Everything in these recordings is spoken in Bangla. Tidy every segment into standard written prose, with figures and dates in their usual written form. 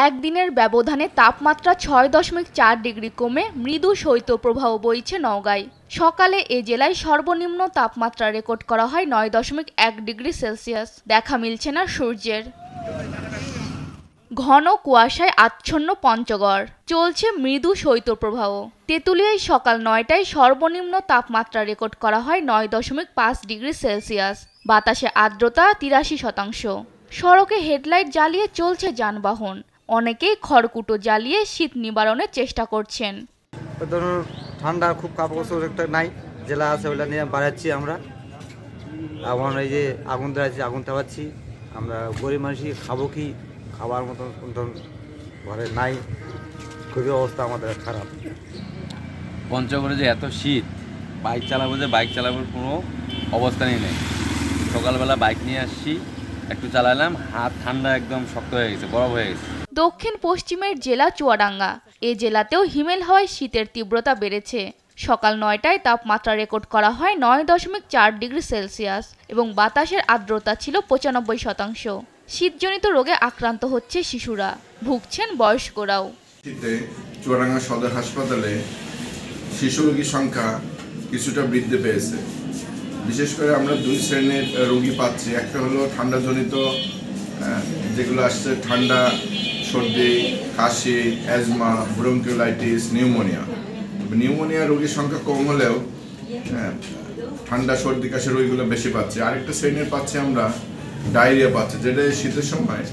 একদিনের ব্যবধানে তাপমাত্রা ৬.৪ ডিগ্রি কমে মৃদু শৈত্যপ্রবাহ বইছে নওগাঁয়। সকালে এ জেলায় সর্বনিম্ন তাপমাত্রা রেকর্ড করা হয় ৯.১ ডিগ্রি সেলসিয়াস। দেখা মিলছে না সূর্যের। ঘন কুয়াশায় আচ্ছন্ন পঞ্চগড়, চলছে মৃদু শৈত্যপ্রবাহ। তেঁতুলিয়ায় সকাল ৯টায় সর্বনিম্ন তাপমাত্রা রেকর্ড করা হয় ৯.৫ ডিগ্রি সেলসিয়াস। বাতাসে আর্দ্রতা ৮৩%। সড়কে হেডলাইট জ্বালিয়ে চলছে যানবাহন। অনেকেই খড়কুটো জ্বালিয়ে শীত নিবারণের চেষ্টা করছেন। ঠান্ডা খুব কাপড় একটা নাই, জেলা আছে ওইটা নিয়ে বাড়াচ্ছি আমরা। এখন এই যে আগুন ধরাচ্ছি, আগুন তাপাচ্ছি। আমরা গরিব মানুষই খাবো কি, খাবার মতন ঘরে নাই। খুবই অবস্থা আমাদের খারাপ। পঞ্চগড়ে যে এত শীত, বাইক চালাবোর কোনো অবস্থানই নেই। সকালবেলা বাইক নিয়ে আসছি, একটু চালালাম, হাত ঠান্ডা একদম শক্ত হয়ে গেছে, বরফ হয়ে গেছে। দক্ষিণ পশ্চিমের জেলা চুয়াডাঙ্গা। এ জেলাতেও হিমেল হওয়ায় শীতের তীব্রতা বেড়েছে। সকাল ৯টায় তাপমাত্রা রেকর্ড করা হয় ৯.৪ ডিগ্রি সেলসিয়াস এবং বাতাসের আর্দ্রতা ছিল ৯৫%। শীতজনিত রোগে আক্রান্ত হচ্ছে শিশুরা, ভুগছেন বয়স্করাও। চুয়াডাঙ্গা সদর হাসপাতালে শিশু রোগীর সংখ্যা কিছুটা বৃদ্ধি পেয়েছে। বিশেষ করে আমরা দুই শ্রেণীর রোগী পাচ্ছি। একটা হলো ঠান্ডাজনিত, যেগুলো আসছে ঠান্ডা, সর্দি, কাশি, অ্যাজমা, ব্রঙ্কিওলাইটিস, নিউমোনিয়া রোগীর সংখ্যা কম হলেও ঠান্ডা, সর্দি, কাশি রোগীগুলো বেশি পাচ্ছে। আরেকটা শ্রেণীর পাচ্ছি আমরা ডায়রিয়া পাচ্ছি, যেটা শীতের সময়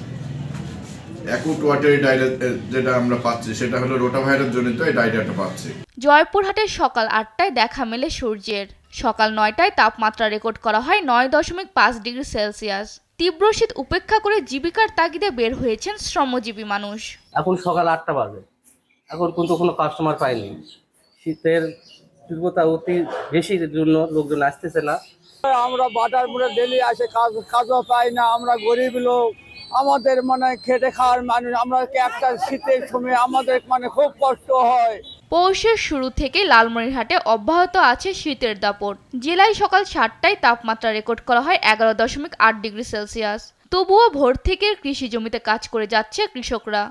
অ্যাকুট ওয়াটারি ডায়রিয়া যেটা আমরা পাচ্ছি, সেটা হলো রোটাভাইরাস জনিত এই ডায়রিয়াটা পাচ্ছি। জয়পুরহাটের সকাল ৮টায় দেখা মেলে সূর্যের। সকাল ৯টায় তাপমাত্রা রেকর্ড করা হয় ৯.৫ ডিগ্রি সেলসিয়াস। তীব্র শীত উপেক্ষা করে জীবিকার তাগিদে বের হয়েছেন শ্রমজীবী মানুষ। এখন সকাল ৮টা বাজে, এখন কিন্তু কোনো কাস্টমার পাইনি। শীতের তীব্রতা অতি বেশির জন্য লোকজন আসতেছে না। আমরা বাটার মোড়ে ডেলি আসে, কাজও পাই না। আমরা গরিব লোক, আমাদের খেটে খাওয়ার মানুষ। আমরা একটা শীতের সময় আমাদের খুব কষ্ট হয়। পৌষের শুরু থেকে লালমনিরহাটে অব্যাহত আছে শীতের দাপট। জেলায় সকাল ৭টায় তাপমাত্রা রেকর্ড করা হয় ১১.৮ ডিগ্রি সেলসিয়াস। তবুও ভোর থেকে কৃষি জমিতে কাজ করে যাচ্ছে কৃষকরা।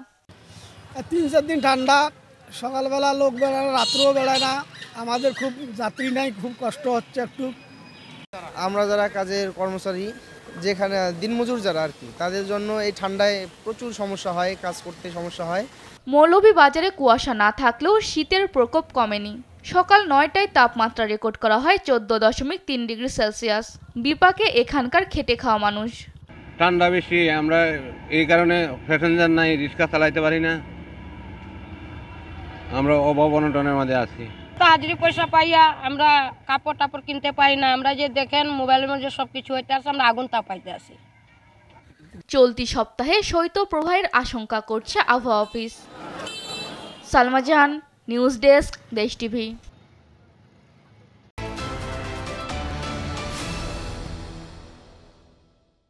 ৩-৪ দিন ঠান্ডা, সকালবেলা লোক বেড়ায়, রাত্রেও বেড়ায় না। আমাদের খুব যাত্রী নাই, খুব কষ্ট হচ্ছে একটু। আমরা যারা কাজের কর্মচারী, যেখানে দিনমজুর যারা আর কি, তাদের জন্য এই ঠান্ডায় প্রচুর সমস্যা হয়, কাজ করতে সমস্যা হয়। মৌলভীবাজারে কুয়াশা না থাকলেও শীতের প্রকোপ কমেনি। সকাল ৯টায় তাপমাত্রা রেকর্ড করা হয় ১৪.৩ ডিগ্রি সেলসিয়াস। বিপাকে এখানকার খেটে খাওয়া মানুষ। ঠান্ডা বেশি, আমরা এই কারণে প্যাসেঞ্জার নাই, রিক্সা চালাইতে পারি না। আমরা অভাব অনটনের মাঝে আছি। হাজিরি পয়সা পাইয়া আমরা কাপড় টাপড় কিনতে পারি না। আমরা যে দেখেন মোবাইলের মধ্যে সবকিছু হইতে আছে, আমরা আগুন তাপাইতে আছি। চলতি সপ্তাহে শৈত্যপ্রবাহের আশঙ্কা করছে আবহাওয়া অফিস। সালমা জাহান, নিউজ ডেস্ক, দেশ টিভি।